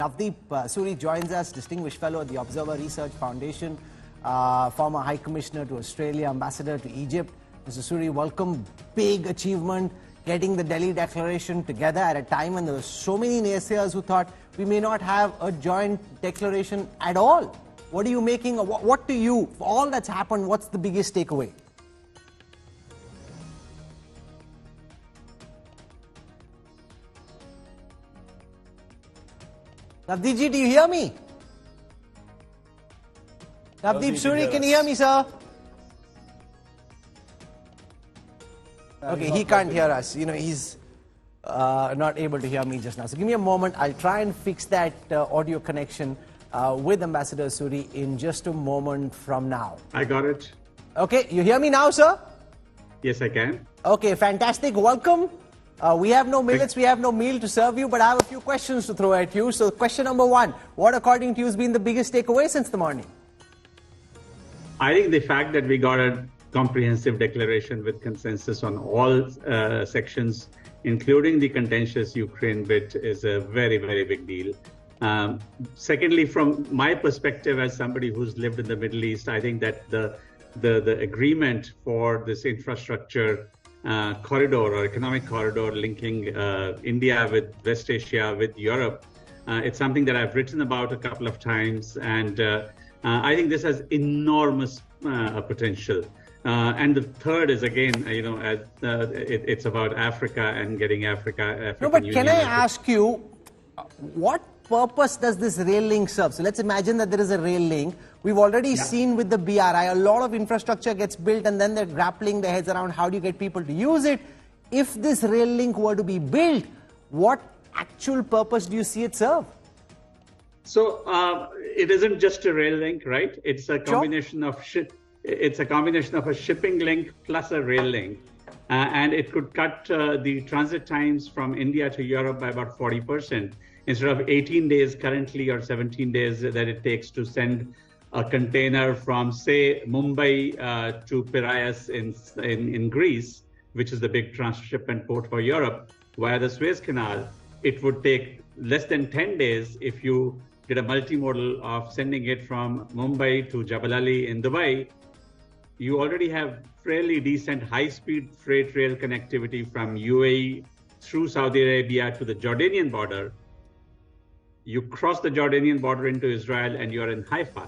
Navdeep Suri joins us, distinguished fellow at the Observer Research Foundation, former High Commissioner to Australia, Ambassador to Egypt. Mr. Suri, welcome. Big achievement, getting the Delhi Declaration together at a time when there were so many naysayers who thought we may not have a joint declaration at all. What are you making, what do you, for all that's happened, what's the biggest takeaway? Navdeep ji, do you hear me? Navdeep Suri, can you hear me, sir? Okay, he can't hear us. You know, he's not able to hear me just now. So give me a moment. I'll try and fix that audio connection with Ambassador Suri in just a moment from now. I got it. Okay, you hear me now, sir? Yes, I can. Okay, fantastic. Welcome. We have no millets, we have no meal to serve you, but I have a few questions to throw at you. So question number one, what according to you has been the biggest takeaway since the morning? I think the fact that we got a comprehensive declaration with consensus on all sections, including the contentious Ukraine bit, is a very, very big deal. Secondly, from my perspective as somebody who's lived in the Middle East, I think that the agreement for this infrastructure corridor or economic corridor linking India with West Asia, with Europe. It's something that I've written about a couple of times, and I think this has enormous potential. And the third is, again, you know, it's about Africa and getting African No, but Union. Can I ask you, what purpose does this rail link serve? So let's imagine that there is a rail link. We've already seen with the BRI, a lot of infrastructure gets built and then they're grappling their heads around how do you get people to use it. If this rail link were to be built, what actual purpose do you see it serve? So it isn't just a rail link, right? It's a combination of it's a combination of a shipping link plus a rail link. And it could cut the transit times from India to Europe by about 40%. Instead of 18 days currently or 17 days that it takes to send a container from, say, Mumbai to Piraeus in Greece, which is the big transshipment port for Europe, via the Suez Canal, it would take less than 10 days if you did a multimodal of sending it from Mumbai to Jebel Ali in Dubai. You already have fairly decent high-speed freight rail connectivity from UAE through Saudi Arabia to the Jordanian border. You cross the Jordanian border into Israel and you're in Haifa.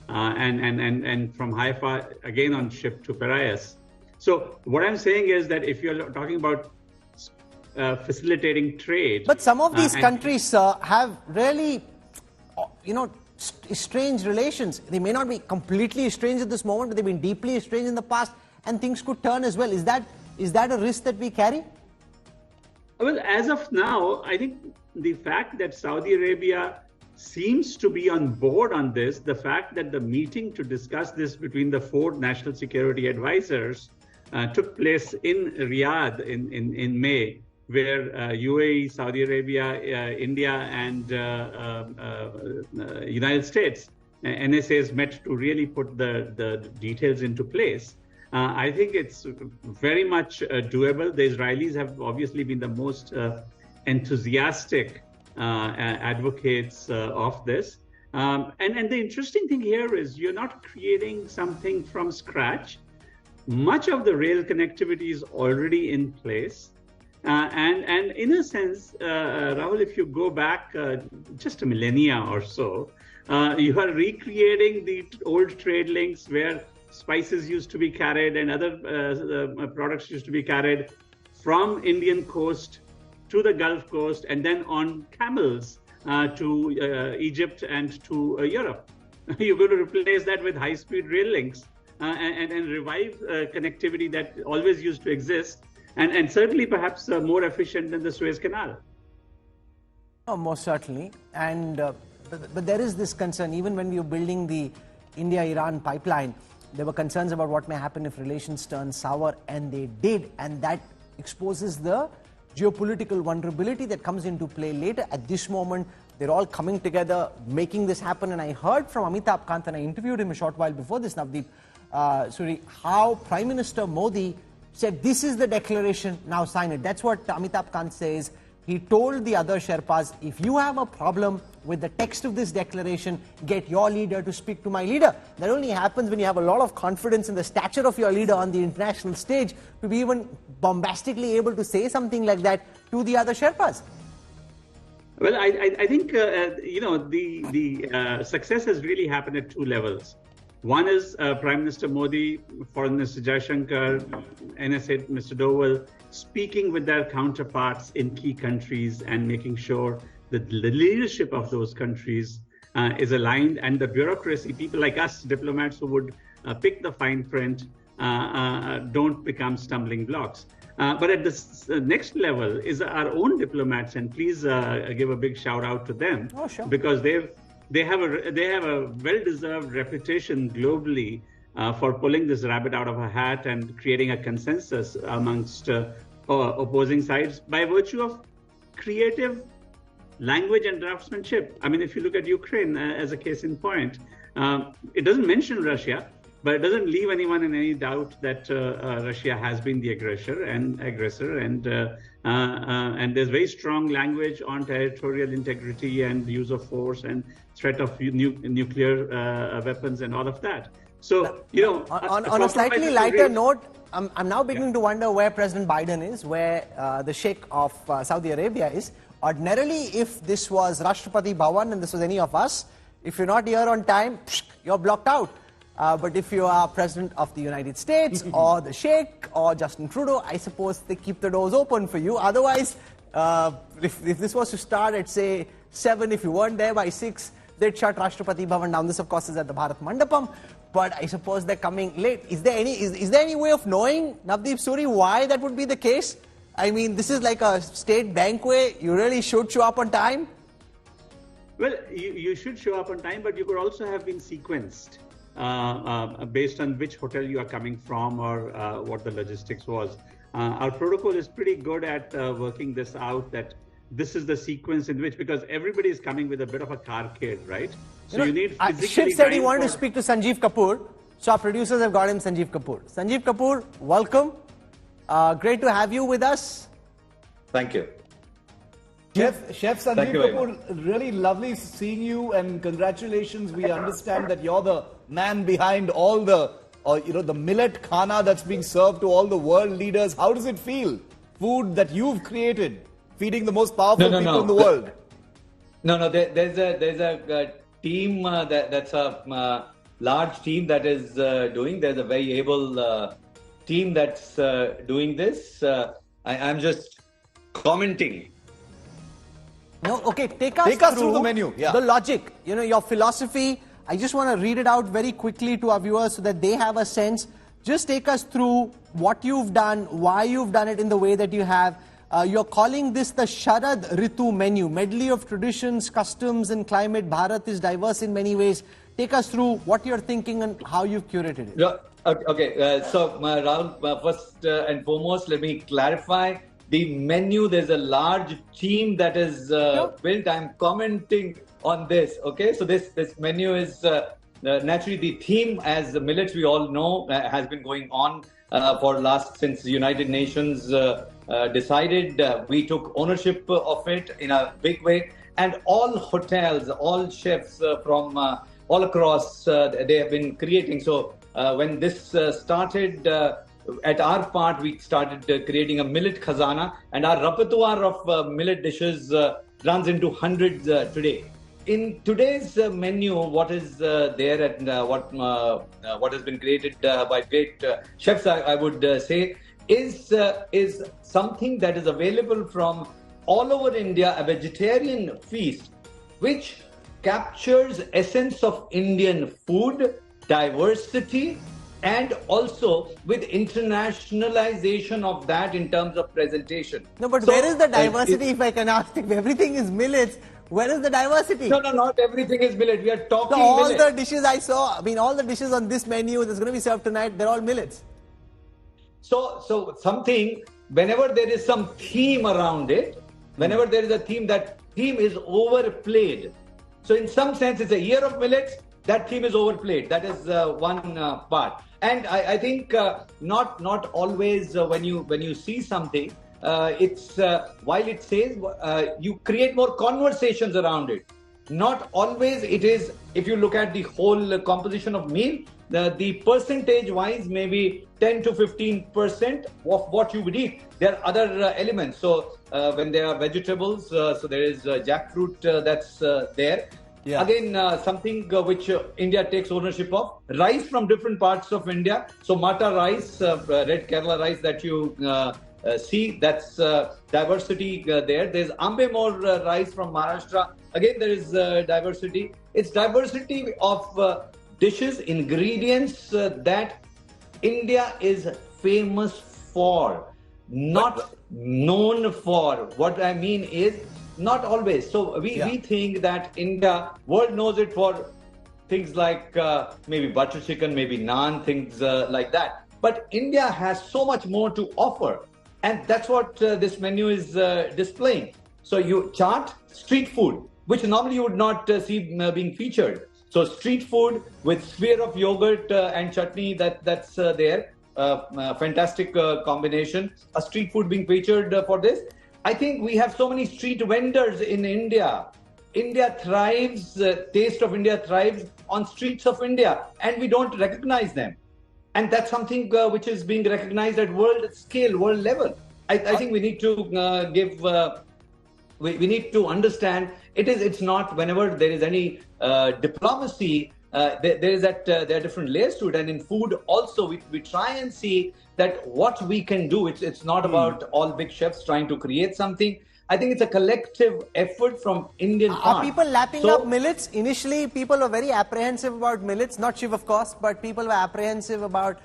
And from Haifa, again on ship to Piraeus. So what I'm saying is that if you're talking about facilitating trade... But some of these countries have really, you know, strange relations. They may not be completely estranged at this moment, but they've been deeply estranged in the past, and things could turn as well. Is that a risk that we carry? Well, as of now, I think the fact that Saudi Arabia seems to be on board on this, the fact that the meeting to discuss this between the four national security advisors took place in Riyadh in May, where UAE, Saudi Arabia, India, and United States, NSAs met to really put the details into place. I think it's very much doable. The Israelis have obviously been the most enthusiastic advocates of this. And the interesting thing here is you're not creating something from scratch. Much of the rail connectivity is already in place. And in a sense, Rahul, if you go back just a millennia or so, you are recreating the old trade links where spices used to be carried and other products used to be carried from Indian coast to the Gulf Coast and then on camels to Egypt and to Europe. You're going to replace that with high-speed rail links and revive connectivity that always used to exist and certainly perhaps more efficient than the Suez Canal. Oh, most certainly. And but there is this concern, even when we were building the India-Iran pipeline, there were concerns about what may happen if relations turn sour, and they did, and that exposes the geopolitical vulnerability that comes into play later. At this moment, they're all coming together, making this happen, and I heard from Amitabh Kant, and I interviewed him a short while before this, Navdeep Suri, how Prime Minister Modi said, this is the declaration, now sign it. That's what Amitabh Kant says. He told the other Sherpas, if you have a problem with the text of this declaration, get your leader to speak to my leader. That only happens when you have a lot of confidence in the stature of your leader on the international stage to be even bombastically able to say something like that to the other Sherpas. Well, I think, the success has really happened at two levels. One is Prime Minister Modi, Foreign Minister Jaishankar, NSA Mr. Doval, speaking with their counterparts in key countries and making sure that the leadership of those countries is aligned, and the bureaucracy, people like us, diplomats who would pick the fine print, don't become stumbling blocks. But at the next level is our own diplomats, and please give a big shout out to them. Oh, sure. Because they have a well-deserved reputation globally for pulling this rabbit out of a hat and creating a consensus amongst opposing sides by virtue of creative language and draftsmanship. I mean, if you look at Ukraine as a case in point, it doesn't mention Russia, but it doesn't leave anyone in any doubt that Russia has been the aggressor, and there's very strong language on territorial integrity and use of force and threat of nuclear weapons and all of that. So, on a slightly lighter note, I'm now beginning to wonder where President Biden is, where the Sheikh of Saudi Arabia is. Ordinarily, if this was Rashtrapati Bhavan and this was any of us, if you're not here on time, you're blocked out. But if you are President of the United States or the Sheikh or Justin Trudeau, I suppose they keep the doors open for you. Otherwise, if this was to start at, say, 7, if you weren't there by 6, they'd shut Rashtrapati Bhavan down. This, of course, is at the Bharat Mandapam. But I suppose they're coming late. Is there any way of knowing, Navdeep Suri, why that would be the case? I mean, this is like a state banquet. You really should show up on time? Well, you should show up on time, but you could also have been sequenced based on which hotel you are coming from or what the logistics was. Our protocol is pretty good at working this out, that this is the sequence in which, because everybody is coming with a bit of a carcade, right? So you need physically. Shiv said he wanted to speak to Sanjeev Kapoor, so our producers have got him Sanjeev Kapoor. Sanjeev Kapoor, welcome. Great to have you with us. Thank you. Chef Sanjeev Kapoor, really lovely seeing you, and congratulations. We understand that you're the man behind all the, the Millet Khana that's being served to all the world leaders. How does it feel? Food that you've created, feeding the most powerful people in the world. There's a team that's a large team that is doing. There's a very able team that's doing this. I'm just commenting. No, okay, take us through the menu. Yeah. The logic, your philosophy. I just want to read it out very quickly to our viewers so that they have a sense. Just take us through what you've done, why you've done it in the way that you have. You're calling this the Sharad Ritu menu, medley of traditions, customs and climate. Bharat is diverse in many ways. Take us through what you're thinking and how you've curated it. Yeah, okay, so Rahul, first and foremost, let me clarify. The menu, there's a large team that is built. I'm commenting on this, okay? So this menu is naturally the theme, as the Millets, we all know, has been going on since the United Nations decided. We took ownership of it in a big way, and all hotels, all chefs from all across, they have been creating. So when this started, at our part, we started creating a Millet Khazana, and our repertoire of millet dishes runs into hundreds today. In today's menu, what is there and what has been created by great chefs, I would say, is something that is available from all over India, a vegetarian feast, which captures essence of Indian food, diversity, and also with internationalization of that in terms of presentation. No, but where is the diversity, if I can ask? If everything is millets, where is the diversity? No, not everything is millet. We are talking all millet. The dishes I saw, all the dishes on this menu that's going to be served tonight, they're all millets. So something, whenever there is some theme around it, whenever there is a theme, that theme is overplayed. So in some sense, it's a year of millets, that theme is overplayed. That is one part. And I think not always when you see something, it's while it says you create more conversations around it. Not always it is, if you look at the whole composition of meal, the percentage wise maybe 10 to 15% of what you would eat. There are other elements. So when there are vegetables, so there is jackfruit that's there. Yeah. Again, something which India takes ownership of. Rice from different parts of India. So Mata rice, red Kerala rice that you see, that's diversity there. There's Ambemor rice from Maharashtra. Again, there is diversity. It's diversity of dishes, ingredients that India is famous for, not known for. What I mean is, not always. So we think that India, world knows it for things like maybe butter chicken, maybe naan, things like that. But India has so much more to offer. And that's what this menu is displaying. So you chart street food, which normally you would not see being featured. So street food with sphere of yogurt and chutney, that's there. Fantastic combination. A street food being featured for this. I think we have so many street vendors in India. India thrives, taste of India thrives on streets of India, and we don't recognize them. And that's something which is being recognized at world scale, world level. I think we need to give, we need to understand it's not whenever there is any diplomacy, there are different layers to it. And in food also, we try and see that what we can do. It's not about all big chefs trying to create something. I think it's a collective effort from Indian Are people lapping up millets? Initially, people were very apprehensive about millets. Not Shiv, of course, but people were apprehensive about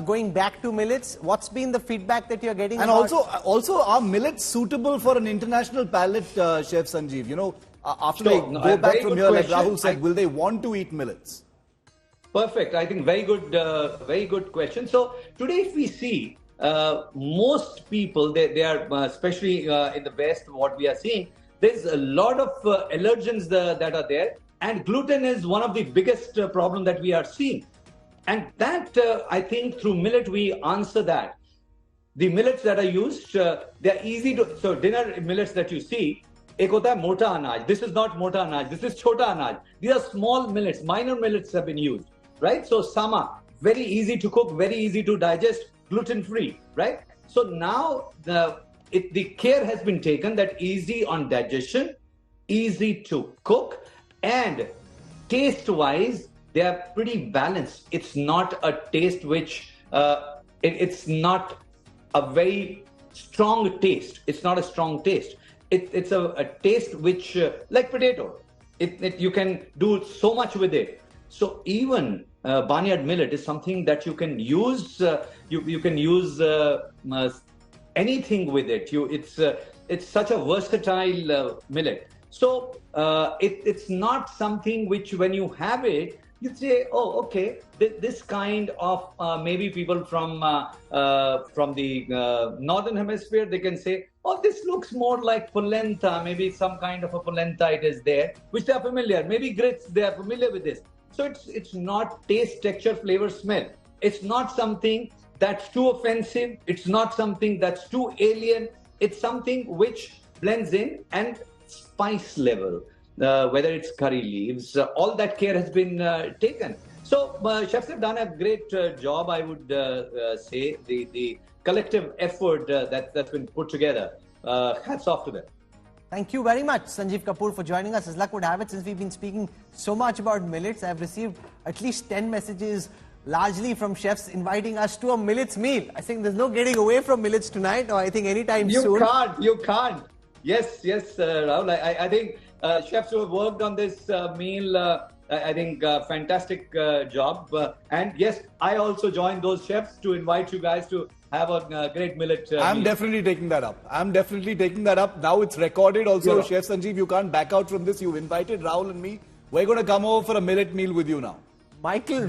going back to millets. What's been the feedback that you're getting? And also, are millets suitable for an international palate, Chef Sanjeev? You know, after they go back from here, like Rahul said, will they want to eat millets? Perfect. I think very good question. So today, if we see, most people, they are, especially in the West, what we are seeing, there's a lot of allergens that are there. And gluten is one of the biggest problem that we are seeing. And that, I think, through millet, we answer that. The millets that are used, they're easy to, so dinner millets that you see, ek hota hai mota anaj. This is not mota anaj. This is chota anaj. These are small millets. Minor millets have been used, right? So sama, very easy to cook, very easy to digest, gluten-free, right? So now the care has been taken that easy on digestion, easy to cook, and taste-wise, they are pretty balanced. It's not a taste which, it's not a very strong taste. It's not a strong taste. It's a taste which, like potato, you can do so much with it. So even barnyard millet is something that you can use. You can use anything with it. It's such a versatile millet. So it's not something which, when you have it, you say, oh, okay, this kind of maybe people from the northern hemisphere, they can say, oh, this looks more like polenta. Maybe some kind of a polenta it is there, which they are familiar. Maybe grits, they are familiar with this. So it's not taste, texture, flavor, smell. It's not something that's too offensive. It's not something that's too alien. It's something which blends in, and spice level, whether it's curry leaves, all that care has been taken. So chefs have done a great job, I would say. The collective effort that's been put together. Hats off to them. Thank you very much, Sanjeev Kapoor, for joining us. As luck would have it, since we've been speaking so much about millets, I've received at least 10 messages, largely from chefs, inviting us to a millets meal. I think there's no getting away from millets tonight, or I think anytime soon. You can't. Yes, Rahul. I think chefs who have worked on this meal, I think fantastic job. And yes, I also joined those chefs to invite you guys to have a great millet I'm meal. definitely taking that up. Now it's recorded also. Chef Sanjeev, you can't back out from this. You've invited Rahul and me. We're going to come over for a millet meal with you now. Michael